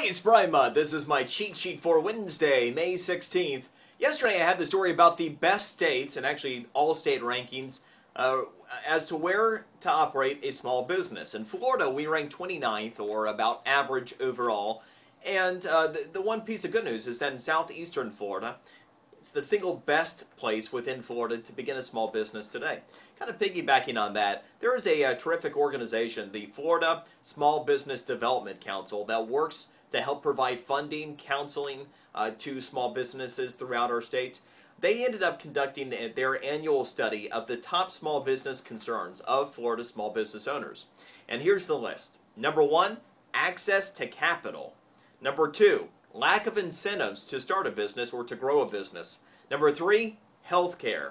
It's Brian Mudd. This is my cheat sheet for Wednesday, May 16th. Yesterday I had the story about the best states, and actually all state rankings, as to where to operate a small business. In Florida, we ranked 29th, or about average overall. And the one piece of good news is that in southeastern Florida, it's the single best place within Florida to begin a small business today. Kind of piggybacking on that, there is a terrific organization, the Florida Small Business Development Council, that works to help provide funding, counseling to small businesses throughout our state. They ended up conducting their annual study of the top small business concerns of Florida small business owners. And here's the list. Number 1, access to capital. Number 2, lack of incentives to start a business or to grow a business. Number 3, healthcare.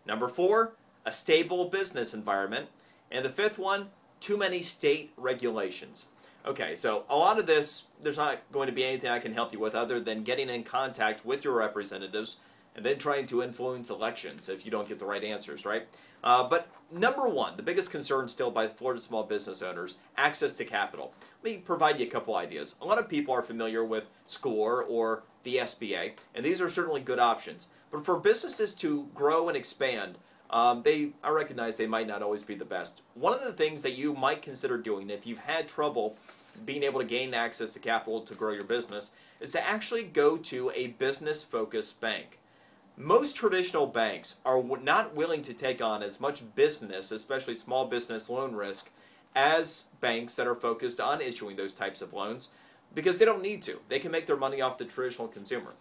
Number 4, a stable business environment. And the 5th one, too many state regulations. Okay, so a lot of this, there's not going to be anything I can help you with other than getting in contact with your representatives and then trying to influence elections if you don't get the right answers, right? But number 1, the biggest concern still by Florida small business owners, access to capital. Let me provide you a couple ideas. A lot of people are familiar with SCORE or the SBA, and these are certainly good options. But for businesses to grow and expand, I recognize they might not always be the best. One of the things that you might consider doing if you've had trouble being able to gain access to capital to grow your business is to actually go to a business-focused bank. Most traditional banks are not willing to take on as much business, especially small business loan risk, as banks that are focused on issuing those types of loans because they don't need to. They can make their money off the traditional consumer.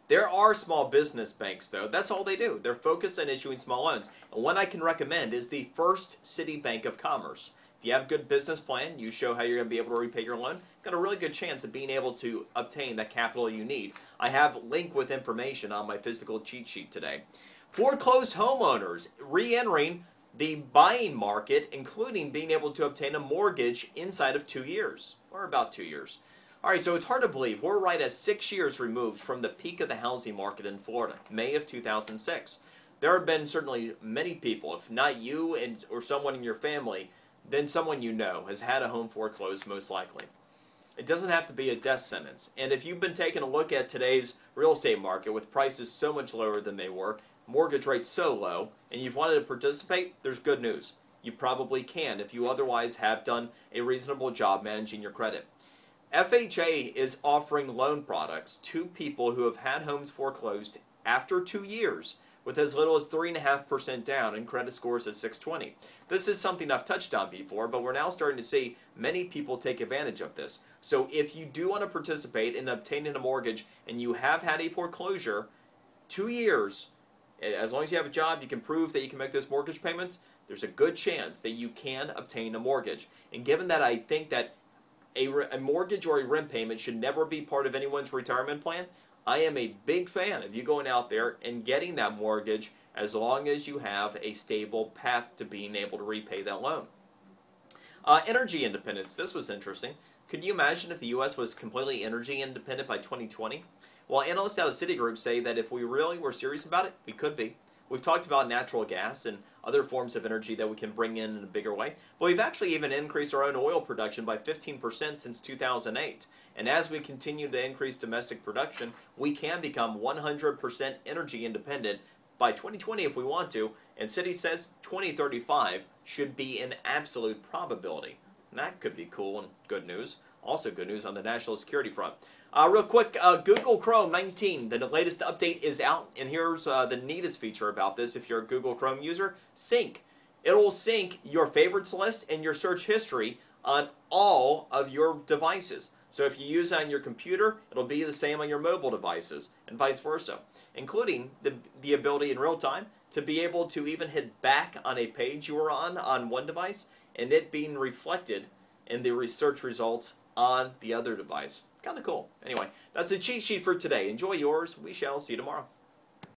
There are small business banks, though. That's all they do. They're focused on issuing small loans. And one I can recommend is the First City Bank of Commerce. If you have a good business plan, you show how you're going to be able to repay your loan, got a really good chance of being able to obtain that capital you need. I have a link with information on my physical cheat sheet today. Foreclosed homeowners re-entering the buying market, including being able to obtain a mortgage inside of 2 years, or about 2 years. All right, so it's hard to believe. We're right at 6 years removed from the peak of the housing market in Florida, May of 2006. There have been certainly many people, if not you or someone in your family, then someone you know has had a home foreclosed most likely. It doesn't have to be a death sentence. And if you've been taking a look at today's real estate market with prices so much lower than they were, mortgage rates so low, and you've wanted to participate, there's good news. You probably can if you otherwise have done a reasonable job managing your credit. FHA is offering loan products to people who have had homes foreclosed after 2 years with as little as 3.5% down and credit scores at 620. This is something I've touched on before, but we're now starting to see many people take advantage of this. So if you do want to participate in obtaining a mortgage and you have had a foreclosure, 2 years, as long as you have a job, you can prove that you can make those mortgage payments, there's a good chance that you can obtain a mortgage. And given that I think that a mortgage or a rent payment should never be part of anyone's retirement plan, I am a big fan of you going out there and getting that mortgage as long as you have a stable path to being able to repay that loan. Energy independence. This was interesting. Could you imagine if the U.S. was completely energy independent by 2020? Well, analysts out of Citigroup say that if we really were serious about it, we could be. We've talked about natural gas and other forms of energy that we can bring in a bigger way. But we've actually even increased our own oil production by 15% since 2008. And as we continue to increase domestic production, we can become 100% energy independent by 2020 if we want to. And Citi says 2035 should be an absolute probability. And that could be cool and good news. Also good news on the national security front. Real quick, Google Chrome 19, the latest update is out, and here's the neatest feature about this if you're a Google Chrome user, Sync. It will sync your favorites list and your search history on all of your devices. So if you use it on your computer, it'll be the same on your mobile devices, and vice versa, including the ability in real time to be able to even hit back on a page you were on one device, and it being reflected in the research results on the other device. Kind of cool. Anyway, that's the cheat sheet for today. Enjoy yours. We shall see you tomorrow.